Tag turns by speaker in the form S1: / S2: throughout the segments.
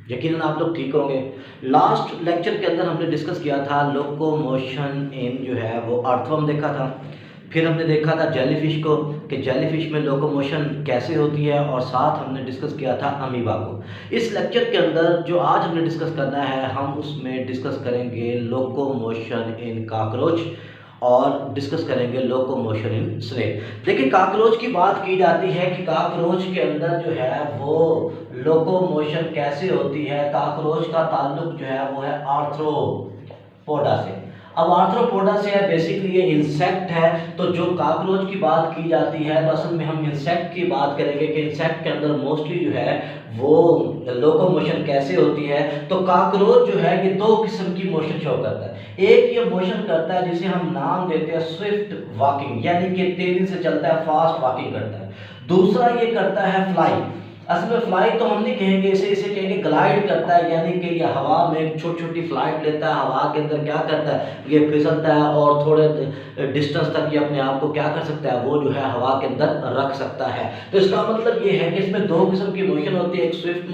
S1: यकीनन आप लोग ठीक होंगे। लास्ट लेक्चर के अंदर हमने डिस्कस किया था लोकोमोशन इन जो है वो अर्थवर्म देखा था। फिर हमने देखा था जेलीफिश को कि जेलीफिश में लोकोमोशन कैसे होती है, और साथ हमने डिस्कस किया था अमीबा को। इस लेक्चर के अंदर जो आज हमने डिस्कस करना है, हम उसमें डिस्कस करेंगे लोकोमोशन इन काकरोच और डिस्कस करेंगे लोकोमोशन इन स्नेक। देखिए, काकरोच की बात की जाती है कि काकरोच के अंदर जो है वो लोकोमोशन कैसे होती है। काकरोच का ताल्लुक जो है वो है आर्थ्रोपोडा से। अब आर्थ्रोपोडा से है, बेसिकली ये इंसेक्ट है। तो जो काकरोच की बात की जाती है तो असल में हम इंसेक्ट की बात करेंगे कि इंसेक्ट के अंदर मोस्टली जो है वो लोकोमोशन कैसे होती है। तो काकरोच जो है ये दो किस्म की मोशन शो करता है। एक ये मोशन करता है जिसे हम नाम देते हैं स्विफ्ट वॉकिंग, यानी कि तेजी से चलता है, फास्ट वॉकिंग करता है। दूसरा ये करता है फ्लाई। असल में फ्लाई तो हम नहीं कहेंगे, इसे कहेंगे ग्लाइड करता है, यानी कि ये हवा में छोटी छोटी फ्लाइट लेता है। हवा के अंदर क्या करता है, ये फिसलता है और थोड़े डिस्टेंस तक ये अपने आप को क्या कर सकता है, वो जो है हवा के अंदर रख सकता है। तो इसका मतलब ये है कि इसमें दो किस्म की मोशन होती है, एक स्विफ्ट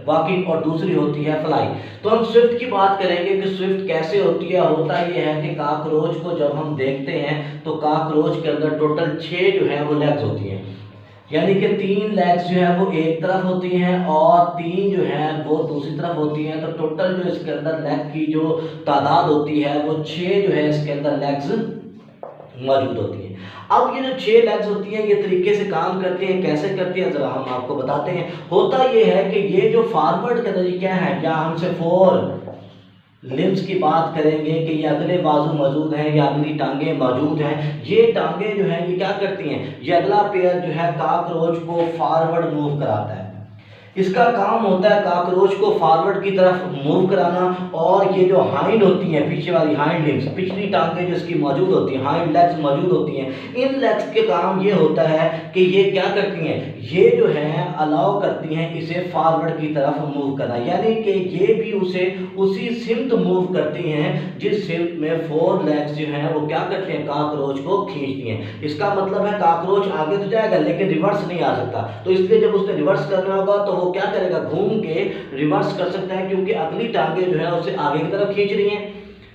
S1: वॉकिंग और दूसरी होती है फ्लाई। तो हम स्विफ्ट की बात करेंगे कि स्विफ्ट कैसे होती है। होता ये है कि काकरोच को जब हम देखते हैं तो काकरोच के अंदर टोटल 6 जो है वो लेग्स होती हैं, यानी कि 3 लेग्स जो है वो एक तरफ होती हैं और 3 जो है वो दूसरी तरफ होती हैं। तो टोटल जो इसके अंदर लेग की जो तादाद होती है वो 6 जो है इसके अंदर लेग्स मौजूद होती हैं। अब ये जो 6 लेग्स होती हैं ये तरीके से काम करती हैं। कैसे करती हैं जरा हम आपको बताते हैं। होता ये है कि ये जो फॉरवर्ड के अंदर क्या है, या हमसे 4 लिम्स की बात करेंगे कि ये अगले बाजू मौजूद हैं या अगली टांगें मौजूद हैं। ये टांगें जो हैं ये क्या करती हैं, ये अगला पैर जो है काकरोच को फॉरवर्ड मूव कराता है। इसका काम होता है काकरोच को फॉरवर्ड की तरफ मूव कराना। और ये जो हाइंड होती हैं, पीछे वाली हाइंड लिम्स, पिछली टांगें जो इसकी मौजूद होती हैं, हाइंड लेग्स मौजूद होती हैं, इन लेग्स के काम ये होता है कि ये क्या करती हैं, ये जो है अलाउ करती हैं इसे फॉरवर्ड की तरफ मूव करना, यानी कि ये भी उसे उसी सिमत मूव करती हैं जिस सिमत में 4 लेग्स जो हैं वो क्या करते हैं, काकरोच को खींचती हैं। इसका मतलब है काकरोच आगे तो जाएगा लेकिन रिवर्स नहीं आ सकता। तो इसलिए जब उसने रिवर्स करना होगा तो वो क्या करेगा, घूम के रिवर्स कर सकता है, क्योंकि अगली टांगे जो है उसे आगे की तरफ खींच रही हैं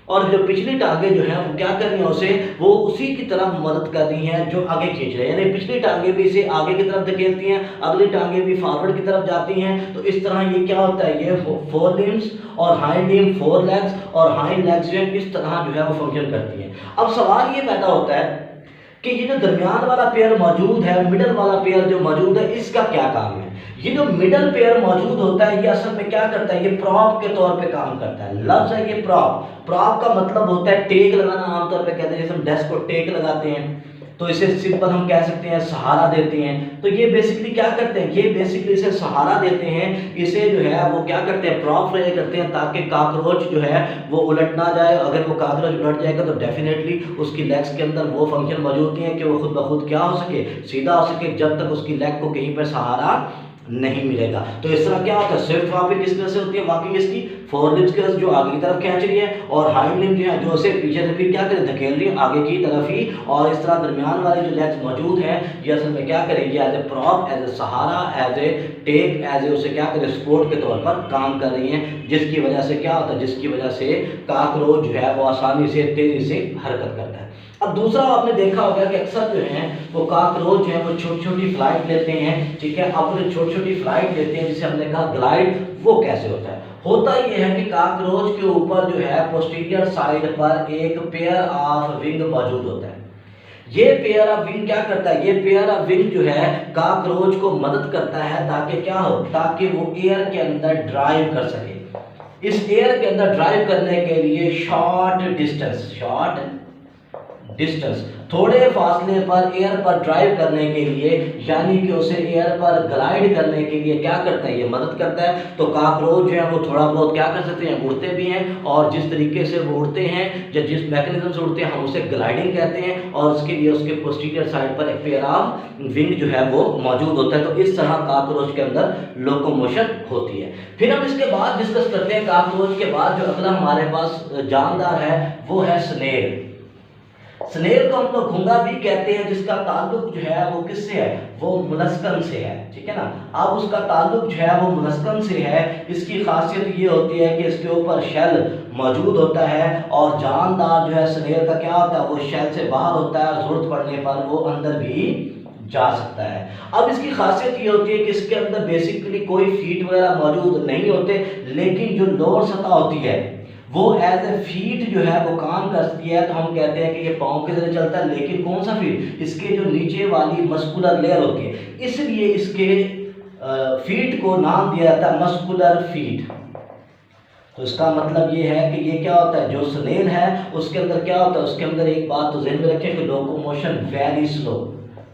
S1: और जो पिछली टांगे जो है वो क्या कर रही हैं, उसे वो उसी की तरफ मदद कर रही हैं जो आगे खींच रहे हैं। यानी पिछली टांगे भी इसे आगे की तरफ धकेलती हैं, अगली टांगे भी फॉरवर्ड की तरफ जाती हैं। तो इस तरह ये क्या होता है, ये 4 लिम्स और हाइंड लिम्स 4 लेग्स और हाइंड लेग्स जो है इस तरह जो है वो फंक्शन करती हैं। अब सवाल ये पैदा होता है कि ये जो दरमियान वाला पेयर मौजूद है, मिडल वाला पेयर जो मौजूद है, इसका क्या काम है। ये जो मिडल पेयर मौजूद होता है ये असल में क्या करता है, ये प्रॉप के तौर पे काम करता है। लफ्ज है ये प्रॉप। प्रॉप का मतलब होता है टेक लगाना। आमतौर पे कहते हैं जैसे हम डेस्क को टेक लगाते हैं तो इसे सिंपल हम कह सकते हैं सहारा देते हैं। तो ये बेसिकली क्या करते हैं, ये बेसिकली इसे सहारा देते हैं, इसे जो है वो क्या करते हैं, प्रॉप रहे करते हैं ताकि काकरोच जो है वो उलट ना जाए। अगर वो काकरोच उलट जाएगा तो डेफिनेटली उसकी लेग्स के अंदर वो फंक्शन मौजूद नहीं है कि वो खुद ब खुद क्या हो सके, सीधा हो सके, जब तक उसकी लेग को कहीं पर सहारा नहीं मिलेगा। तो इस तरह क्या होता है, स्विफ्ट वॉकिंग किस तरह से होती है, वॉकिंग इसकी 4 लिम्स के जो आगे की तरफ खींच रही है और हाइंड लिम्स जो है जो उसे पीछे से फिर क्या करे, धकेल रही है आगे की तरफ ही। और इस तरह दरमियान वाले जो लेग्स मौजूद हैं ये असल में क्या करेंगे, as a prop, as a सहारा, एज ए टेक, एज ए उसे क्या करे, सपोर्ट के तौर पर काम कर रही हैं। जिसकी वजह से क्या होता है, जिसकी वजह से काकरोच जो है वो आसानी से तेजी से हरकत करता है। अब दूसरा आपने देखा होगा कि अक्सर जो है वो काकरोच जो है वो छोटी छोटी फ्लाइट लेते हैं, ठीक है। अब जो छोटी छोटी फ्लाइट लेते हैं जिसे हमने कहा ग्लाइड, वो कैसे होता है। होता ये है कि काकरोच के ऊपर जो है पोस्टीरियर साइड पर एक पेयर ऑफ विंग मौजूद होता है। ये पेयर ऑफ विंग क्या करता है, ये पेयर ऑफ विंग जो है काकरोच को मदद करता है ताकि क्या हो, ताकि वो एयर के अंदर ड्राइव कर सके। इस एयर के अंदर ड्राइव करने के लिए शॉर्ट डिस्टेंस थोड़े फासले पर एयर पर ड्राइव करने के लिए, यानी कि उसे एयर पर ग्लाइड करने के लिए क्या करता है, ये मदद करता है। तो काकरोच जो है वो थोड़ा बहुत क्या कर सकते हैं, उड़ते भी हैं, और जिस तरीके से वो उड़ते हैं या जिस मैकेनिज्म से उड़ते हैं हम उसे ग्लाइडिंग कहते हैं। और उसके लिए उसके पोस्टीरियर साइड पर एक पेयर ऑफ विंग जो है वो मौजूद होता है। तो इस तरह काकरोच के अंदर लोकोमोशन होती है। फिर हम इसके बाद डिस्कस करते हैं काकरोच के बाद जो अगला हमारे पास जानदार है वो है स्नेल। स्नेल को हम लोग घोंगा भी कहते हैं, जिसका ताल्लुक जो है वो किससे है, वो मुलस्कन से है, ठीक है ना। अब उसका ताल्लुक जो है वो मुलस्कन से है। इसकी खासियत ये होती है कि इसके ऊपर शेल मौजूद होता है और जानदार जो है स्नेल का क्या होता है, वो शेल से बाहर होता है, जरूरत पड़ने पर वो अंदर भी जा सकता है। अब इसकी खासियत ये होती है कि इसके अंदर बेसिकली कोई फीट वगैरह मौजूद नहीं होते, लेकिन जो लोअर सतह होती है वो एज ए फीट जो है वो काम करती है। तो हम कहते हैं कि ये पाँव के जरिए चलता है, लेकिन कौन सा फीट, इसके जो नीचे वाली मस्कुलर लेयर होती है, इसलिए इसके फीट को नाम दिया जाता है मस्कुलर फीट। तो इसका मतलब ये है कि ये क्या होता है, जो स्नेल है उसके अंदर क्या होता है, उसके अंदर एक बात तो ध्यान में रखें कि लोकोमोशन वेरी स्लो,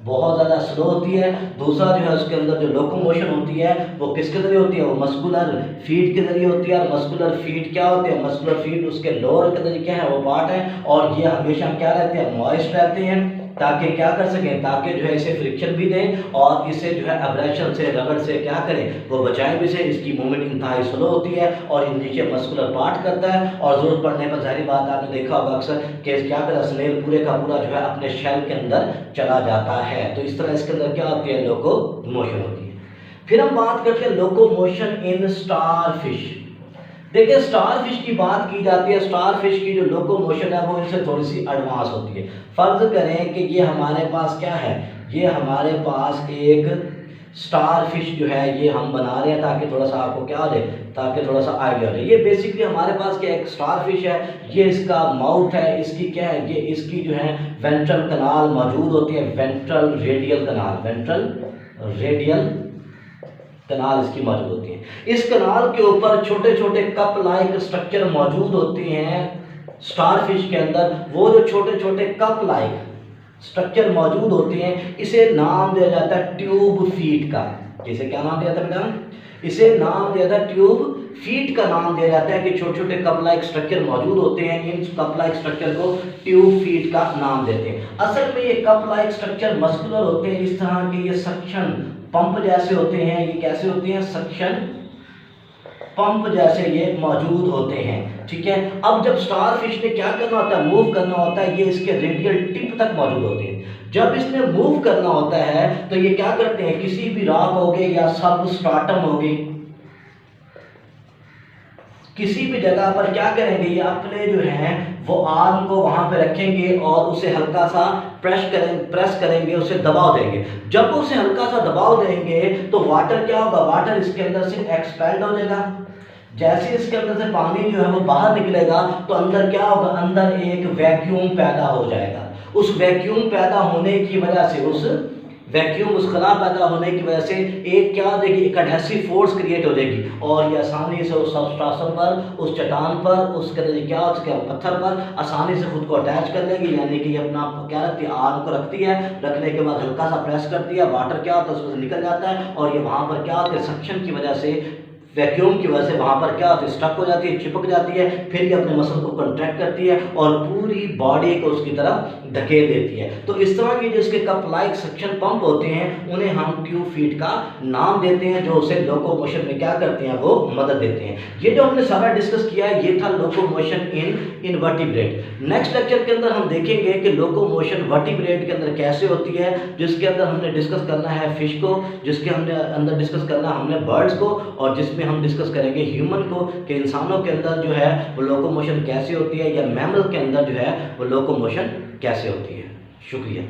S1: बहुत ज़्यादा स्लो होती है। दूसरा जो है उसके अंदर जो लोकोमोशन होती है वो किसके जरिए होती है, वो मस्कुलर फीट के जरिए होती है। और मस्कुलर फीट क्या होती है, मस्कुलर फीट उसके लोअर के जरिए क्या है, वो पार्ट है, और ये हमेशा क्या रहते हैं, मॉइस्ट रहते हैं, ताकि क्या कर सकें, ताकि जो है इसे फ्रिक्शन भी दें और इसे जो है एब्रेशन से, रगड़ से क्या करें, वो बचाएं भी से। इसकी मूवमेंट इंतहाई स्लो होती है और ये नीचे मस्कुलर पार्ट करता है, और जरूरत पड़ने पर जाहिर बात आपने देखा होगा अक्सर कि क्या करा, स्नेल पूरे का पूरा जो है अपने शेल के अंदर चला जाता है। तो इस तरह इसके अंदर क्या होती है, लोकोमोशन होती है। फिर हम बात करते हैं लोकोमोशन इन स्टार फिश। देखिए स्टार फिश की बात की जाती है, स्टार फिश की जो लोकोमोशन है वो इनसे थोड़ी सी एडवांस होती है। फर्ज करें कि ये हमारे पास क्या है, ये हमारे पास एक स्टार फिश जो है ये हम बना रहे हैं ताकि थोड़ा सा आपको क्या हो जाए, ताकि थोड़ा सा आइडिया हो। ये बेसिकली हमारे पास क्या एक स्टार फिश है, ये इसका माउथ है, इसकी क्या है, ये इसकी जो है वेंट्रल कनाल मौजूद होती है, वेंट्रल रेडियल कनाल, वेंट्रल रेडियल कनाल इसकी मौजूद होती है। इस कनाल के ऊपर छोटे छोटे कप लाइक स्ट्रक्चर मौजूद होते हैं स्टार फिश के अंदर। वो जो छोटे छोटे कप लाइक स्ट्रक्चर मौजूद होते हैं, इसे नाम दिया जाता है ट्यूब फीट का। इसे क्या नाम दिया जाता है बेटा, इसे नाम दिया जाता है ट्यूब फीट का नाम दिया जाता है कि छोटे छोटे कप लाइक स्ट्रक्चर मौजूद होते हैं, इन कप लाइक स्ट्रक्चर को ट्यूब फीट का नाम देते हैं। असल में ये कप लाइक स्ट्रक्चर मस्कुलर होते हैं, इस तरह के ये सक्शन पंप जैसे होते हैं। ये कैसे होते हैं, सक्शन पंप जैसे ये मौजूद होते हैं, ठीक है। अब जब स्टार फिश ने क्या करना होता है, मूव करना होता है, ये इसके रेडियल टिप तक मौजूद होते हैं। जब इसने मूव करना होता है तो ये क्या करते हैं, किसी भी रॉक हो गए या सबस्ट्राटम हो गई, किसी भी जगह पर क्या करेंगे, ये अपने जो है वो आर्म को वहां पे रखेंगे और उसे हल्का सा प्रेस करेंगे, उसे दबाव देंगे। जब उसे हल्का सा दबाव देंगे तो वाटर क्या होगा, वाटर इसके अंदर से एक्सपेल्ड हो जाएगा। जैसे इसके अंदर से पानी जो है वो बाहर निकलेगा तो अंदर क्या होगा, अंदर एक वैक्यूम पैदा हो जाएगा। उस वैक्यूम पैदा होने की वजह से, उस वैक्यूम, उस खला पैदा होने की वजह से एक क्या हो जाएगी, एक एडहेसिव फोर्स क्रिएट हो जाएगी और ये आसानी से उस सबस्ट्रेशन पर, उस चट्टान पर, उसके क्या हो सके पत्थर पर आसानी से खुद को अटैच कर लेगी। यानी कि ये अपना क्या रखती है, आर्म को रखती है, रखने के बाद हल्का सा प्रेस करती है, वाटर क्या होता है उसमें से निकल जाता है और ये वहाँ पर क्या होता है, सक्शन की वजह से, वैक्यूम की वजह से वहाँ पर क्या होती है, स्टक हो जाती है, चिपक जाती है। फिर ये अपने मसल को कंट्रैक्ट करती है और पूरी बॉडी को उसकी तरफ धकेल देती है। तो इस तरह के जो इसके कप लाइक सक्शन पंप होते हैं उन्हें हम ट्यूब फीट का नाम देते हैं, जो उसे लोकोमोशन में क्या करते हैं, वो मदद देते हैं। ये जो हमने सारा डिस्कस किया है ये था लोकोमोशन इन इनवर्टिब्रेट। नेक्स्ट लेक्चर के अंदर हम देखेंगे कि लोकोमोशन वर्टिब्रेट के अंदर कैसे होती है, जिसके अंदर हमने डिस्कस करना है फिश को, जिसके हमने अंदर डिस्कस करना है हमने बर्ड्स को, और जिसमें हम डिस्कस करेंगे ह्यूमन को कि इंसानों के अंदर जो है वो लोकोमोशन कैसे होती है, या मैमल के अंदर जो है वो लोकोमोशन कैसे होती है। शुक्रिया।